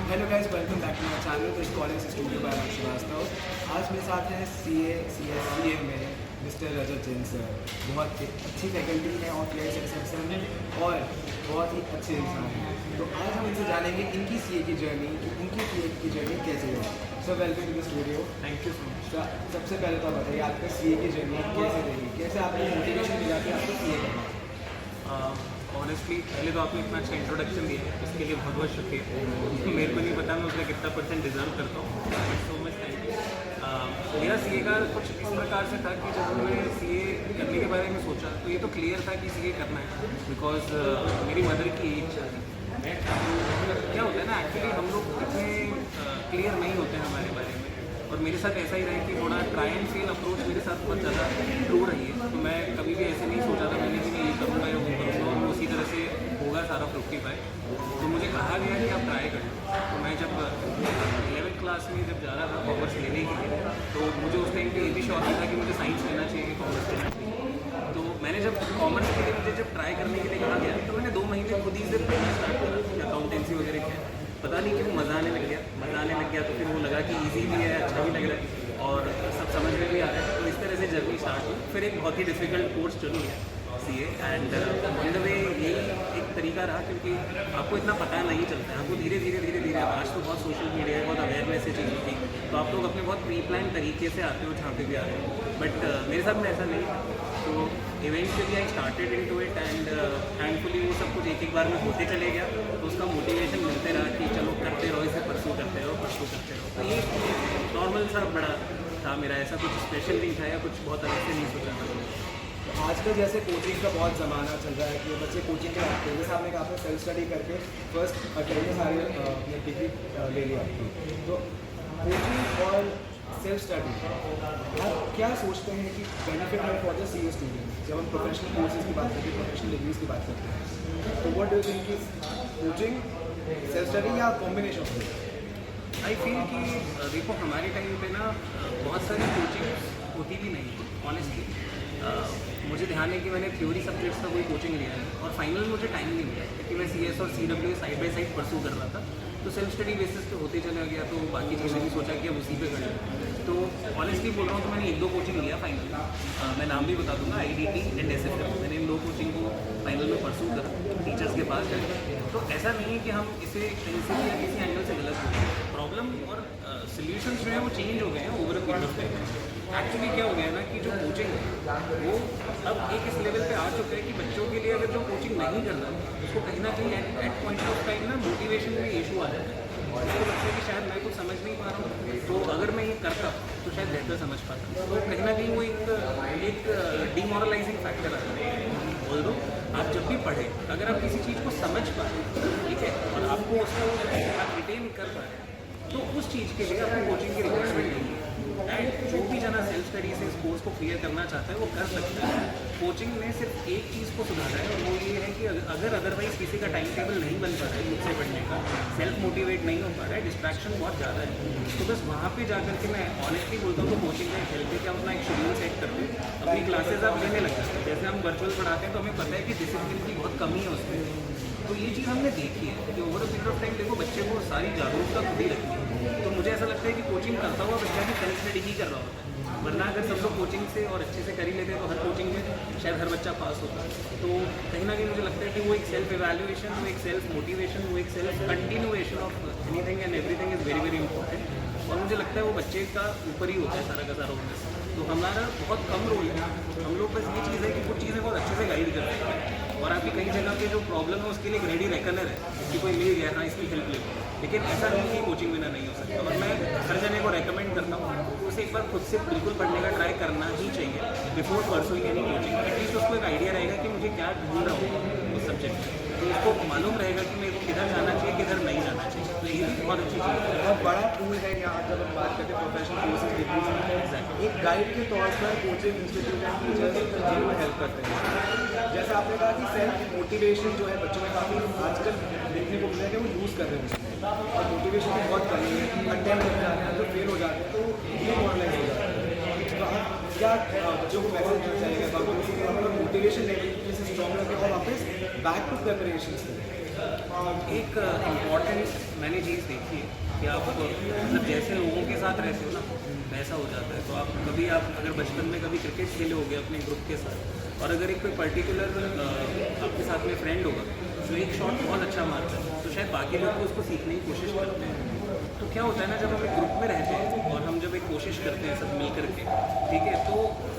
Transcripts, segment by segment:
Hello guys, welcome back to my channel this college studio by Akshay Srivastava. आज मेरे साथ हैं CA में मिस्टर रजत जैन सर। बहुत अच्छी फैकल्टी है और प्लेयर सेक्शन में और बहुत ही अच्छे इंसान हैं। तो आज हम इनसे जानेंगे इनकी CA की जर्नी, इनकी CA की जर्नी कैसे रही। Sir welcome to the studio. Thank you so much. सबसे पहले तो बताइए आपका CA की जर्नी कैसे रही, कैसे आपको मोटिवेशन मिला कि आपको CA करना। ऑनेस्टली पहले तो आपने इतना अच्छा इंट्रोडक्शन दिया है, उसके लिए बहुत बहुत शुक्रिया। मेरे को नहीं पता मैं उसका कितना % डिज़र्व करता हूँ। सो मच थैंक यू। मेरा CA का कुछ इस प्रकार से था कि जब मैंने CA करने के बारे में सोचा तो ये तो क्लियर था कि CA करना है, बिकॉज मेरी मदर की इच्छा थी। क्या होता है ना, एक्चुअली हम लोग इतने क्लियर नहीं होते हैं हमारे बारे में, और मेरे साथ ऐसा ही रहा कि थोड़ा ट्राई एंड फेल अप्रोच मेरे साथ बहुत ज़्यादा ट्रू रही है। तो मैं कभी भी ऐसे नहीं सोचा था मैंने कि मैं ये करूँगा या वो करूँगा, और उसी तरह से होगा सारा फ्रुक्टिफाई। तो मुझे कहा गया कि आप ट्राई करें। तो मैं जब 11th क्लास में जब जा रहा था कॉमर्स लेने के लिए, तो मुझे उस टाइम पे ये भी शौक था कि मुझे साइंस लेना चाहिए कि कॉमर्स लेना चाहिए। तो मैंने जब कॉमर्स के लिए मुझे जब ट्राई करने के लिए कहा गया, तो मैंने 2 महीने खुद ही से पढ़ना स्टार्ट किया कि अकाउंटेंसी वगैरह क्या है। पता नहीं कि वो मज़ा आने लग गया। तो फिर वो लगा कि ईजी भी है, अच्छा भी लग रहा है और सब समझ में भी आ रहा है। तो इस तरह से जर्नी स्टार्ट हुई। फिर एक बहुत ही डिफ़िकल्ट कोर्स चुन लिया CA, and on the way यही एक तरीका रहा, क्योंकि आपको इतना पता नहीं चलता है। आपको धीरे धीरे आज तो बहुत सोशल मीडिया है, बहुत अवेयरनेस है चीज़ों की, तो आप लोग अपने बहुत प्री प्लान तरीके से आते हो जहाँ पे भी आते हो। बट मेरे साथ में ऐसा नहीं था। तो eventually I started into it, and thankfully वो सब कुछ एक बार में होते चले गया। तो उसका मोटिवेशन मिलते रहा कि चलो करते रहो, इसे परसू करते रहो। तो ये नॉर्मल सा बड़ा था मेरा, ऐसा कुछ स्पेशल नहीं था या कुछ बहुत अलग से नहीं सोचा था। तो आजकल जैसे कोचिंग का बहुत ज़माना चल रहा है कि बच्चे कोचिंग के आते हैं, जैसे आपने कहा आपने सेल्फ स्टडी करके फर्स्ट अटेंडेंस सारे अपनी डिग्री ले लिया आपकी। तो कोचिंग और सेल्फ स्टडी आप क्या सोचते हैं कि बेनिफिट है फॉर द CA स्टूडेंट जब हम प्रोफेशनल कोर्सेज की बात करते हैं, प्रोफेशनल डिग्रीज की बात करते हैं? तो व्हाट डू यू थिंक कि कोचिंग, सेल्फ स्टडी या combination of this? I feel कि देखो हमारे टाइम पे ना बहुत सारी कोचिंग होती भी नहीं थी ऑनेस्टली। मुझे ध्यान है कि मैंने थ्योरी सब्जेक्ट्स का कोई कोचिंग लिया है और फाइनल मुझे टाइम नहीं मिला, क्योंकि मैं CS और CW साइड बाई साइड परसू कर रहा था। तो सेल्फ स्टडी बेसिस पे होते चला गया, तो बाकी चीज़ें भी सोचा कि अब उसी पे कर लें। तो ऑनेस्टली बोल रहा हूँ, तो मैंने 1-2 कोचिंग लिया फाइनल। मैं नाम भी बता दूंगा, IDT एंड SFM। मैंने इन 2 कोचिंग को फाइनल में परसू करा टीचर्स के पास जाकर। तो ऐसा नहीं है कि हम इसे कहीं से भी या किसी एंगल से गलत हो गए। प्रॉब्लम और सोल्यूशंस जो है वो चेंज हो गए हैं over a period of time. Actually क्या हो गया है ना कि जो कोचिंग है वो अब एक इस लेवल पे आ चुका है कि बच्चों के लिए अगर जो कोचिंग नहीं कर रहा उसको कहीं ना कहीं एट पॉइंट ऑफ टाइम ना मोटिवेशन में इशू आ जाता है। उसको लगता है कि शायद मैं कुछ समझ नहीं पा रहा हूँ, तो अगर मैं ये करता तो शायद बेहतर समझ पाता। तो कहीं ना कहीं वो एक डिमोरलाइजिंग फैक्टर आता है। बोल दो आप जब भी पढ़े, अगर आप किसी चीज़ को समझ पाए, ठीक है, और आपको उसका आप रिटेन कर पाए, तो उस चीज़ के लिए आपको कोचिंग की रिक्वायरमेंट नहीं है। एंड जो भी जना सेल्फ स्टडी से इस कोर्स को क्लियर करना चाहता है वो कर सकता है। कोचिंग ने सिर्फ एक चीज़ को सुधारा है, और वो ये है कि अगर अदरवाइज किसी का टाइम टेबल नहीं बन पा रहा है मुझसे पढ़ने का, सेल्फ मोटिवेट नहीं हो पा रहा है, डिस्ट्रैक्शन बहुत ज़्यादा है, तो बस वहाँ पे जाकर के मैं ऑनेस्टली बोलता हूँ तो कोचिंग का एक हेल्प है कि हम अपना एक शेड्यूल सेट करते हैं, अपनी क्लासेज आप लेने लग जाते हैं। जैसे हम वर्चुअल पढ़ाते हैं तो हमें पता है कि डिसिप्लिन की बहुत कमी है उसमें। तो ये चीज़ हमने देखी है कि over a period of time देखो बच्चे को सारी जागरूकता खुद ही रखनी है। तो मुझे ऐसा लगता है कि कोचिंग करता हुआ बच्चा भी सेल्फ स्टडी ही कर रहा होता है, वरना अगर सब लोग कोचिंग से और अच्छे से कर ही लेते हैं तो हर कोचिंग में शायद हर बच्चा पास होता है। तो कहीं ना कहीं मुझे लगता है कि वो एक सेल्फ एवेल्युएशन, वो एक सेल्फ मोटिवेशन, वो एक self continuation of anything and everything is very very important. और मुझे लगता है वो बच्चे का ऊपर ही होता है सारा का सारा होता है। तो हमारा बहुत कम रोल है, हम लोग बस ये चीज़ है कि कुछ चीज़ें बहुत अच्छे से गाइड करते हैं, और आपकी कई जगह पे जो प्रॉब्लम है उसके लिए एक रेडी रेकनर है कि कोई मिल गया, हाँ इसकी हेल्प ले। लेकिन ऐसा नहीं कि कोचिंग बिना नहीं हो सकता, और मैं हर जने को रेकमेंड करता हूँ उसे एक बार खुद से बिल्कुल पढ़ने का ट्राई करना ही चाहिए before pursuing any coaching. At least उसको एक आइडिया रहेगा कि मुझे क्या ढूंढ रहा हूँ उस सब्जेक्ट में, तो उसको मालूम रहेगा कि मेरे को किधर जाना चाहिए किधर नहीं जाना चाहिए। तो ये भी बहुत अच्छी चीज़ है, बहुत बड़ा टूल है यहाँ जब हम बात करते हैं प्रोफेशनल कोर्सेज डिग्रीज। एक गाइड के तौर पर कोचिंग इंस्टीट्यूट एंड टीचर्स जरूर हेल्प करते हैं। जैसा आपने कहा कि सेल्फ मोटिवेशन जो है बच्चों में काफ़ी आजकल देखने को मिला है कि वो यूज़ कर रहे हैं उसमें, और मोटिवेशन की बहुत कमी है। अटेम्प्ट हो जाते हैं, जो फेल हो जाते हैं तो डिमोरलाइज हो जाते हैं। तो आप क्या बच्चों को मैसेज देना चाहिएगा मोटिवेशन लेवल जैसे स्ट्रॉन्ग रखें और वापस बैक टू प्रिपरेशन से? एक इम्पॉर्टेंट मैंने चीज़ देखी है कि आप मतलब जैसे लोगों के साथ रहते हो ना वैसा हो जाता है। तो आप कभी आप अगर बचपन में कभी क्रिकेट खेले होगे अपने ग्रुप के साथ और अगर एक कोई पर्टिकुलर आपके साथ में फ्रेंड होगा जो एक शॉट बहुत अच्छा मारता है तो शायद बाकी लोग भी उसको सीखने की कोशिश करते हैं। तो क्या होता है ना जब हम एक ग्रुप में रहते हैं और हम जब एक कोशिश करते हैं सब मिल करके, ठीक है, तो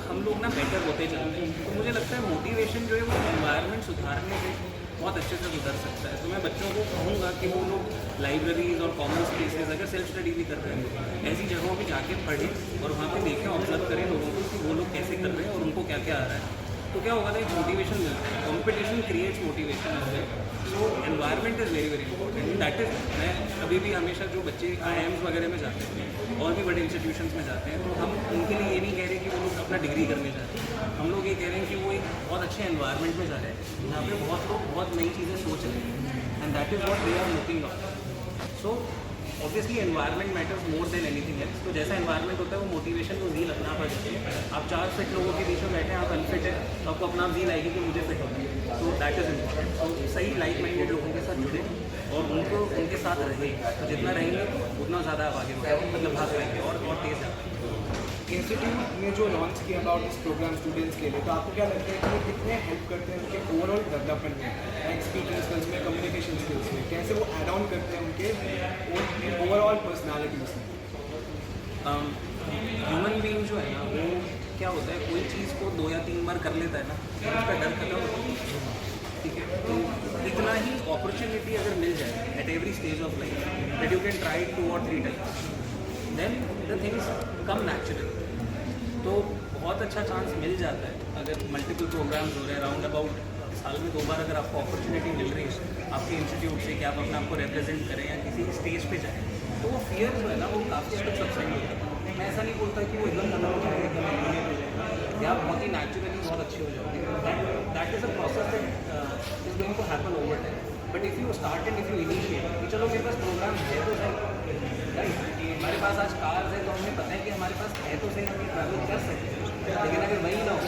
हम लोग ना बेटर होते चलते हैं। तो मुझे लगता है मोटिवेशन जो है वो एनवायरनमेंट सुधारने से बहुत अच्छे से सुधर सकता है। तो मैं बच्चों को कहूँगा कि वो लोग लाइब्रेरीज और कॉमन स्पेसेस अगर सेल्फ स्टडी भी कर रहे हैं ऐसी जगहों पे जाके पढ़ें और वहाँ पे देखें, ऑब्जर्व करें लोगों को कि वो लोग कैसे कर रहे हैं और उनको क्या क्या आ रहा है। तो क्या होगा ना एक मोटिवेशन मिलता है, competition creates motivation. So environment is very very important. That is मैं अभी भी हमेशा जो बच्चे IIMs वगैरह में जाते हैं और भी बड़े इंस्टीट्यूशंस में जाते हैं तो हम उनके लिए ये नहीं कह रहे कि वो लोग अपना डिग्री करने जाते हैं। हम लोग ये कह रहे हैं कि वो एक बहुत अच्छे एनवायरनमेंट में जा रहे हैं जहाँ पे बहुत लोग बहुत नई चीज़ें सोच रहे हैं and that is what they are looking on. So obviously environment matters more than anything else. तो जैसा एनवायरनमेंट होता है वो मोटिवेशन को ज़ील अपना पड़ जाती है। आप 4 फिट लोगों के बीच में बैठे हैं, आप अनफिट है तो आपको अपना ज़ील आएगी कि मुझे फिट होना है। तो दैट इज़ इम्पॉर्टेंट। तो सही लाइक माइंडेड लोगों के साथ जुड़े और उनको उनके साथ रहें। तो जितना रहेंगे उतना ज़्यादा आप आगे मतलब भाग पाएंगे और तेज़ जाएंगे। इंस्टीट्यूट ने जो लॉन्च किया अबाउट दिस प्रोग्राम स्टूडेंट्स के लिए, तो आपको क्या लगता है कि वो कितने हेल्प करते हैं उनके ओवरऑल डेवलपमेंट में, लाइक स्पीकिंग स्किल्स में, कम्युनिकेशन स्किल्स में, कैसे वो ऐड ऑन करते हैं उनके ओवरऑल पर्सनालिटीज में? ह्यूमन बीइंग जो है ना वो क्या होता है, कोई चीज़ को 2 या 3 बार कर लेता है ना तो उसका डर खत्म होता है, ठीक है। तो इतना ही अपॉर्चुनिटी अगर मिल जाए at every stage of life that you can try 2 or 3 times then the things come natural. तो बहुत अच्छा चांस मिल जाता है अगर मल्टीपल प्रोग्राम्स हो रहे हैं राउंड अबाउट साल में 2 बार अगर आपको अपॉर्चुनिटी मिल रही है आपके इंस्टीट्यूट से कि आप अपने आप को रिप्रेजेंट करें या किसी स्टेज पे जाएं तो वो फियर जो है ना वो काफ़ी हद तक सबसाइड होता है। मैं ऐसा नहीं बोलता कि वो एकदम खत्म हो जाएगा, एकदम एलिमिनेट हो जाएगा, या बहुत ही नेचुरली बहुत अच्छे हो जाओगे। That is a process that is going to happen over time. But if you start and if you initiate कि चलो मेरे पास प्रोग्राम है तो सही, राइट, हमारे पास आज कार्स है तो हमें पता है कि हमारे पास है तो सही, हम ट्रैवल कर सकते हैं। लेकिन अगर वही ना हो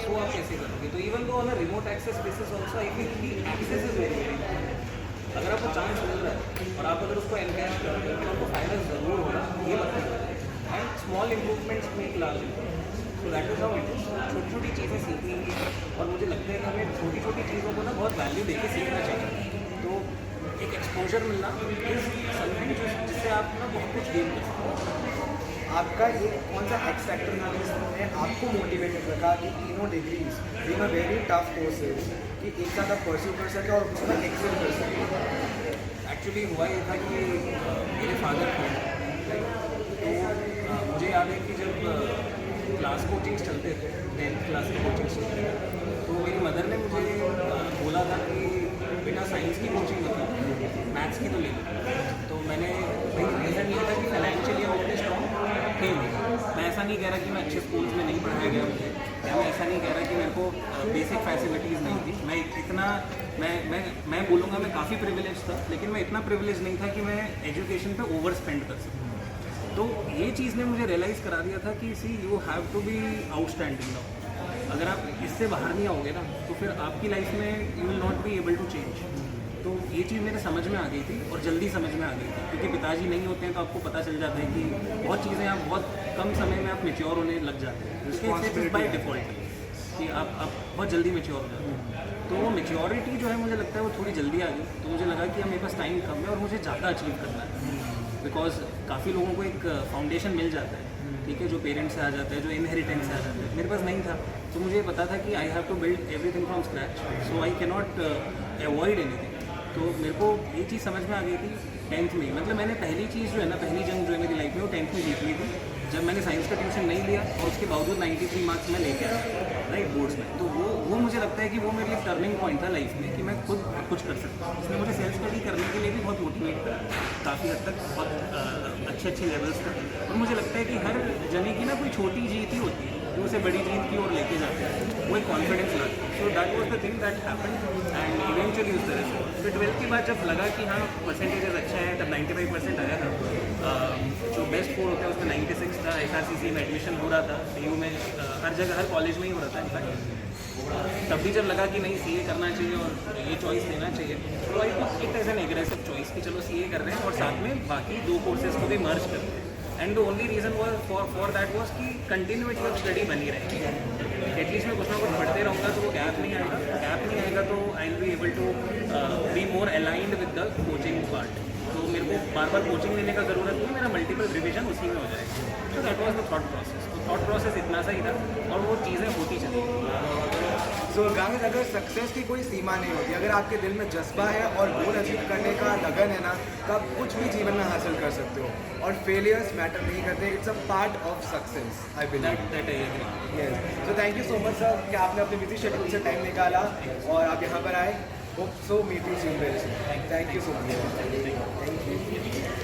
तो आप कैसे करोगे? तो even though on a remote access basis also I think की access is very very important. अगर आपको चांस मिल रहा है और आप अगर उसको एनकैश करोगे तो आपको फायदा ज़रूर होगा, ये मतलब। And small improvements make large improvements. तो that is how it is. छोटी छोटी चीज़ें सीखनी है और मुझे लगता है कि हमें छोटी छोटी चीज़ों को ना बहुत वैल्यू देके सीखना चाहिए। तो एक एक्सपोजर मिलना इज समथिंग जिससे आप ना बहुत कुछ गेन कर सकते हो। आपका ये कौन सा एक्स फैक्टर था जिसने आपको मोटिवेटेड रखा कि तीनों degrees being a very tough courses कि एक साथ आप परस्यू कर सके और उसमें एक्सेल कर सके? एक्चुअली हुआ ये था कि मेरे फादर थे, तो मुझे याद है कि जब क्लास कोचिंग्स चलते थे, 10th क्लास के कोचिंग्स चलते थे, तो मेरी मदर ने मुझे बोला था कि बेटा साइंस की कोचिंग मतलब मैथ्स की तो ले लो। तो मैंने वही रीज़न ये था कि फाइनेंशियली हम इतने स्ट्रॉन्ग थे नहीं। मैं ऐसा नहीं कह रहा कि मैं अच्छे स्कूल्स में नहीं पढ़ाया गया मुझे, या मैं ऐसा नहीं कह रहा कि मेरे को बेसिक फैसिलिटीज़ नहीं थी। मैं इतना मैं बोलूँगा मैं काफ़ी प्रिविलेज था, लेकिन मैं इतना प्रिविलेज नहीं था कि मैं एजुकेशन पे ओवर स्पेंड कर सकूँ। तो ये चीज़ ने मुझे रियलाइज़ करा दिया था कि see you have to be outstanding now. अगर आप इससे बाहर नहीं आओगे ना तो फिर आपकी लाइफ में you will not be able to change. तो ये चीज़ मेरे समझ में आ गई थी और जल्दी समझ में आ गई थी, क्योंकि पिताजी नहीं होते हैं तो आपको पता चल जाता है कि बहुत चीज़ें आप बहुत कम समय में आप मेच्योर होने लग जाते हैं, जिसके बाय डिफ़ॉल्ट कि आप बहुत जल्दी मेच्योर हो जाते हैं। तो वो मेच्योरिटी जो है मुझे लगता है वो थोड़ी जल्दी आ गई। तो मुझे लगा कि मेरे पास टाइम कम है और मुझे ज़्यादा अचीव करना है, बिकॉज काफ़ी लोगों को एक फाउंडेशन मिल जाता है, ठीक है, जो पेरेंट्स से आ जाता है, जो इनहेरिटेंस से आ जाता है। मेरे पास नहीं था, तो मुझे पता था कि I have to build everything from scratch, so I can not avoid anything. तो मेरे को ये चीज़ समझ में आ गई थी 10th में। मतलब मैंने पहली चीज़ जो है ना, पहली जंग जो है मेरी लाइफ में वो 10th में जीत ली थी, जब मैंने साइंस का ट्यूशन नहीं लिया और उसके बावजूद 93 मार्क्स मैं लेके आया राइट बोर्ड्स में। तो वो मुझे लगता है कि वो मेरे लिए टर्निंग पॉइंट था लाइफ में कि मैं खुद कुछ कर सकता हूँ। इसने मुझे सेल्फ स्टडी करने के लिए भी बहुत मोटिवेट करा, काफ़ी हद तक बहुत अच्छे लेवल्स तक। और मुझे लगता है कि हर जने की ना कोई छोटी जीत ही होती है जो उसे बड़ी जीत की ओर लेके जाते हैं, वो एक कॉन्फिडेंस लाती है। So that was the thing that happened and eventually उस तरह से फिर 12th के बाद जब लगा कि हाँ परसेंटेजेस अच्छा है, तब 95% आया था। जो बेस्ट स्कोर होता है उसमें 96 था। SRCC में एडमिशन हो रहा था, CU में, हर जगह हर कॉलेज में ही हो रहा था इनफैक्ट। तभी जब लगा कि नहीं सीए करना चाहिए और ये चॉइस लेना चाहिए, तो I took it as an aggressive choice कि चलो सीए कर रहे हैं और साथ में बाकी 2 कोर्सेज को भी मर्ज कर रहे हैं। And the only reason was for that was कि कंटिन्यूटी ऑफ स्टडी बनी रहेगी। एटलीस्ट मैं कुछ ना कुछ पढ़ते रहूँगा तो वो गैप नहीं आएगा तो I will be able to be more aligned with the coaching part. तो मेरे को बार बार कोचिंग लेने का ज़रूरत नहीं, मेरा मल्टीपल रिविजन उसी में हो जाएगा। तो that was the thought process. तो थॉट प्रोसेस इतना सा ही था और वो चीज़ें होती चली। सो गाइस, अगर सक्सेस की कोई सीमा नहीं होती, अगर आपके दिल में जज्बा है और गोल अचीव करने का लगन है ना, तो आप कुछ भी जीवन में हासिल कर सकते हो और फेलियर्स मैटर नहीं करते। It's a part of success, I believe that yes. So thank you so much sir कि आपने अपने बिजी शेड्यूल से टाइम निकाला और आप यहाँ पर आए। Hope so meet you soon very soon. Thank you so much. Thank you.